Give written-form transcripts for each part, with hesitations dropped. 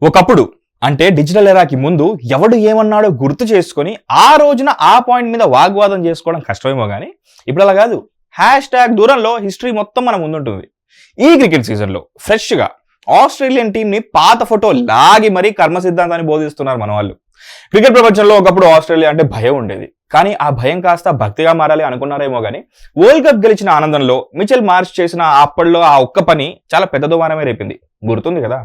ఒకప్పుడు అంటే డిజిటల్ ఎరాకి ముందు ఎవడు ఏమన్నాడో గుర్తు చేసుకొని ఆ రోజున ఆ పాయింట్ మీద వాగ్వాదం చేసుకోవడం కష్టమేమో కానీ ఇప్పుడు అలా కాదు. దూరంలో హిస్టరీ మొత్తం మన ముందుంటుంది. ఈ క్రికెట్ సీజన్లో ఫ్రెష్గా ఆస్ట్రేలియన్ టీంని పాత ఫోటో లాగి మరీ కర్మ సిద్ధాంతాన్ని బోధిస్తున్నారు మన వాళ్ళు. క్రికెట్ ప్రపంచంలో ఒకప్పుడు ఆస్ట్రేలియా అంటే భయం ఉండేది, కానీ ఆ భయం కాస్త భక్తిగా మారాలి అనుకున్నారేమో కానీ వరల్డ్ కప్ గెలిచిన ఆనందంలో మిచెల్ మార్ష్ చేసిన అప్పట్లో ఆ ఒక్క పని చాలా పెద్ద దుమారమే రేపింది. గుర్తుంది కదా,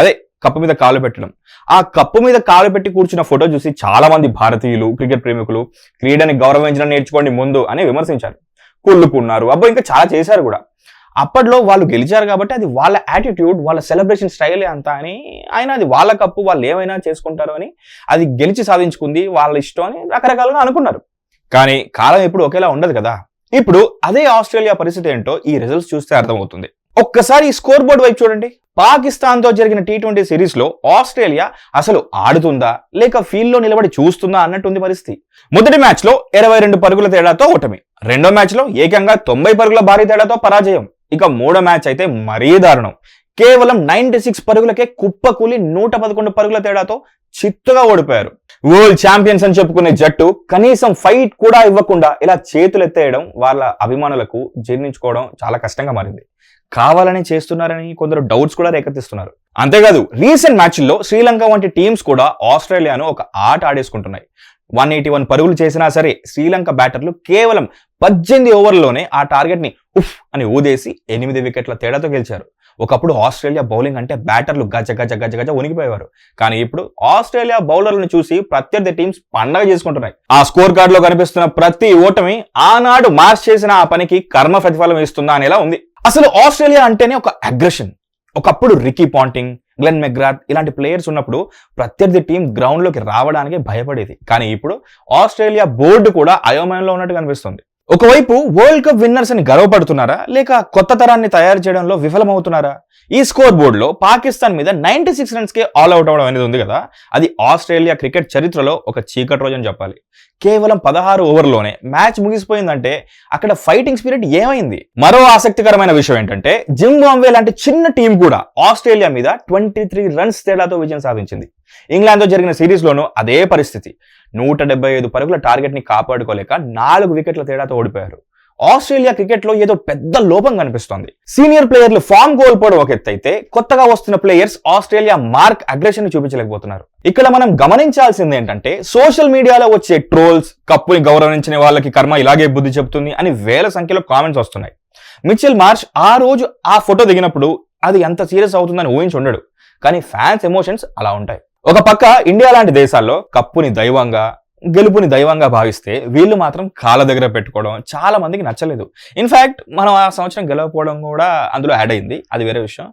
అదే కప్పు మీద కాలు పెట్టడం. ఆ కప్పు మీద కాలు పెట్టి కూర్చున్న ఫోటో చూసి చాలా మంది భారతీయులు క్రికెట్ ప్రేమికులు క్రీడని గౌరవించడం నేర్చుకోండి ముందు అని విమర్శించారు, కుళ్ళుకున్నారు, అబ్బో ఇంకా చాలా చేశారు కూడా. అప్పట్లో వాళ్ళు గెలిచారు కాబట్టి అది వాళ్ళ యాటిట్యూడ్, వాళ్ళ సెలబ్రేషన్ స్టైలే అంతా అని, ఆయన అది వాళ్ళ కప్పు, వాళ్ళు ఏమైనా చేసుకుంటారు అని, అది గెలిచి సాధించుకుంది వాళ్ళ ఇష్టం అని రకరకాలుగా అనుకున్నారు. కానీ కాలం ఎప్పుడు ఒకేలా ఉండదు కదా. ఇప్పుడు అదే ఆస్ట్రేలియా పరిస్థితి ఏంటో ఈ రిజల్ట్స్ చూస్తే అర్థమవుతుంది. ఒక్కసారి ఈ స్కోర్ బోర్డ్ వైపు చూడండి. పాకిస్తాన్ తో జరిగిన T20 సిరీస్ లో ఆస్ట్రేలియా అసలు ఆడుతుందా లేక ఫీల్డ్ లో నిలబడి చూస్తుందా అన్నట్టుంది పరిస్థితి. మొదటి మ్యాచ్ లో 22 పరుగుల తేడాతో ఓటమి, రెండో మ్యాచ్ లో ఏకంగా 90 పరుగుల భారీ తేడాతో పరాజయం, ఇక మూడో మ్యాచ్ అయితే మరీ దారుణం. కేవలం 96 పరుగులకే కుప్పకూలి 111 పరుగుల తేడాతో చిత్తుగా ఓడిపోయారు. వరల్డ్ ఛాంపియన్స్ అని చెప్పుకునే జట్టు కనీసం ఫైట్ కూడా ఇవ్వకుండా ఇలా చేతులెత్తేయడం వాళ్ళ అభిమానులకు జీర్ణించుకోవడం చాలా కష్టంగా మారింది. కావాలని చేస్తున్నారని కొందరు డౌట్స్ కూడా రేకెత్తిస్తున్నారు. అంతేకాదు రీసెంట్ మ్యాచ్ల్లో శ్రీలంక వంటి టీమ్స్ కూడా ఆస్ట్రేలియాను ఒక ఆట ఆడేసుకుంటున్నాయి. 181 పరుగులు చేసినా సరే శ్రీలంక బ్యాటర్లు కేవలం 18 ఓవర్లలోనే ఆ టార్గెట్ ని ఉఫ్ అని ఊదేసి 8 వికెట్ల తేడాతో గెలిచారు. ఒకప్పుడు ఆస్ట్రేలియా బౌలింగ్ అంటే బ్యాటర్లు గజ గజ గజ గజ వణికిపోయేవారు, కానీ ఇప్పుడు ఆస్ట్రేలియా బౌలర్లను చూసి ప్రత్యర్థి టీమ్స్ పండగ చేసుకుంటున్నాయి. ఆ స్కోర్ కార్డ్ లో కనిపిస్తున్న ప్రతి ఓటమి ఆనాడు మార్చ్ చేసిన ఆ పనికి కర్మ ప్రతిఫలం ఇస్తుందా అనేలా ఉంది. అసలు ఆస్ట్రేలియా అంటేనే ఒక అగ్రెషన్. ఒకప్పుడు రికీ పాంటింగ్, గ్లెన్ మెగ్రాత్ ఇలాంటి ప్లేయర్స్ ఉన్నప్పుడు ప్రత్యర్థి టీం గ్రౌండ్ లోకి రావడానికి భయపడేది, కానీ ఇప్పుడు ఆస్ట్రేలియా బోర్డు కూడా అయోమయంలో ఉన్నట్టు కనిపిస్తుంది. ఒకవైపు వరల్డ్ కప్ విన్నర్స్ అని గర్వపడుతున్నారా లేక కొత్త తరాన్ని తయారు చేయడంలో విఫలమవుతున్నారా? ఈ స్కోర్ బోర్డ్ లో పాకిస్తాన్ మీద 96 రన్స్ కే ఆల్ అవుట్ అవడం అనేది ఉంది కదా, అది ఆస్ట్రేలియా క్రికెట్ చరిత్రలో ఒక చీకటి రోజు అని చెప్పాలి. కేవలం 16 ఓవర్లోనే మ్యాచ్ ముగిసిపోయిందంటే అక్కడ ఫైటింగ్ స్పిరిట్ ఏమైంది? మరో ఆసక్తికరమైన విషయం ఏంటంటే జింబాబ్వే లాంటి చిన్న టీం కూడా ఆస్ట్రేలియా మీద 23 రన్స్ తేడాతో విజయం సాధించింది. ఇంగ్లాండ్ తో జరిగిన సిరీస్ లోనూ అదే పరిస్థితి. 175 పరుగుల టార్గెట్ ని కాపాడుకోలేక 4 వికెట్ల తేడాతో ఓడిపోయారు. ఆస్ట్రేలియా క్రికెట్ లో ఏదో పెద్ద లోపం కనిపిస్తోంది. సీనియర్ ప్లేయర్లు ఫామ్ కోల్పోవడం ఒక ఎత్తైతే కొత్తగా వస్తున్న ప్లేయర్స్ ఆస్ట్రేలియా మార్క్ అగ్రెషన్ ని చూపించలేకపోతున్నారు. ఇక్కడ మనం గమనించాల్సింది ఏంటంటే సోషల్ మీడియాలో వచ్చే ట్రోల్స్, కప్పుని గౌరవించిన వాళ్ళకి కర్మ ఇలాగే బుద్ధి చెప్తుంది అని వేల సంఖ్యలో కామెంట్స్ వస్తున్నాయి. మిచెల్ మార్ష్ ఆ రోజు ఆ ఫోటో దిగినప్పుడు అది ఎంత సీరియస్ అవుతుందని ఊహించి ఉండడు, కానీ ఫ్యాన్స్ ఎమోషన్స్ అలా ఉంటాయి. ఒక పక్క ఇండియా లాంటి దేశాల్లో కప్పుని దైవంగా, గెలుపుని దైవంగా భావిస్తే వీళ్ళు మాత్రం కాళ్ళ దగ్గర పెట్టుకోవడం చాలా మందికి నచ్చలేదు. ఇన్ఫాక్ట్ మనం ఆ సంవత్సరం గెలవకపోవడం కూడా అందులో యాడ్ అయింది, అది వేరే విషయం.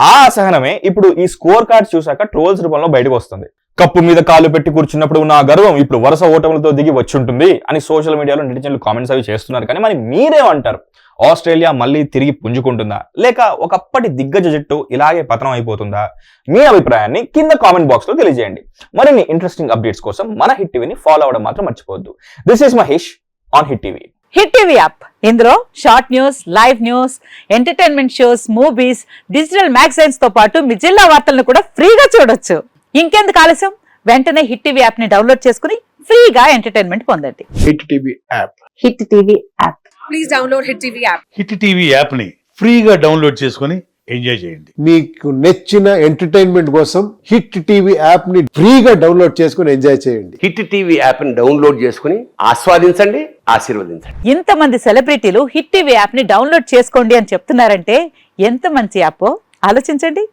ఆ అసహనమే ఇప్పుడు ఈ స్కోర్ కార్డ్ చూసాక ట్రోల్స్ రూపంలో బయటకు వస్తుంది. కప్పు మీద కాలు పెట్టి కూర్చున్నప్పుడు ఉన్న గర్వం ఇప్పుడు వరుస ఓటములతో దిగి వచ్చుంటుంది అని సోషల్ మీడియాలో నెటిజన్లు కామెంట్స్ అవి చేస్తున్నారు. కానీ మరి మీరేమంటారు? ఆస్ట్రేలియా మళ్ళీ తిరిగి పుంజుకుంటుందా లేక ఒకప్పటి దిగ్గజ జట్టు ఇలాగే పతనం అయిపోతుందా? మీ అభిప్రాయాన్ని కింద కామెంట్ బాక్స్ లో తెలియజేయండి. మరిన్ని ఇంట్రెస్టింగ్ అప్డేట్స్ కోసం మన హిట్ టీవీని ఫాలో అవడం మాత్రం మర్చిపోవద్దు. This is Mahesh on hit TV. Hit TV app, ఇందులో short news, live news, entertainment shows, movies, digital magazines తో పాటు మీ జిల్లా వార్తలను కూడా ఫ్రీగా చూడొచ్చు. ఇంకెందుకు ఆలస్యం, వెంటనే హిట్ టీవీ యాప్ ని డౌన్లోడ్ చేసుకుని ఫ్రీగా ఎంటర్టైన్మెంట్ పొందండి. Hit TV app. Hit TV app. Please download hit TV app. Hit TV app ని ఫ్రీగా డౌన్లోడ్ చేసుకుని ఎంజాయ్ చేయండి. మీకు నచ్చిన ఎంటర్టైన్మెంట్ కోసం హిట్ టీవీ యాప్ ని ఫ్రీగా డౌన్లోడ్ చేసుకుని ఎంజాయ్ చేయండి. హిట్ టీవీ యాప్ ని డౌన్లోడ్ చేసుకుని ఆస్వాదించండి, ఆశీర్వదించండి. ఇంతమంది సెలబ్రిటీలు హిట్ టీవీ యాప్ ని డౌన్లోడ్ చేసుకోండి అని చెప్తున్నారంటే ఎంత మంచి యాప్ ఆలోచించండి.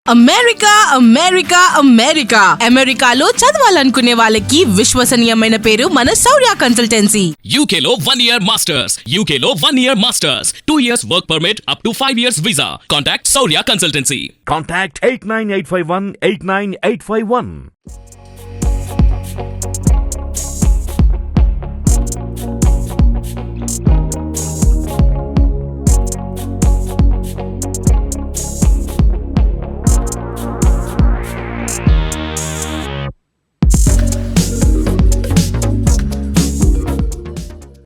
అమెరికా అమెరికా అమెరికా అమెరికాలో చదవాలనుకునే వాళ్ళకి విశ్వసనీయమైన పేరు మన శౌర్య కన్సల్టెన్సీ. UK లో 1 year masters, UK లో 1 year masters, 2 years work permit up to 5 years visa. Contact Saurya Consultancy. Contact 89851 89851.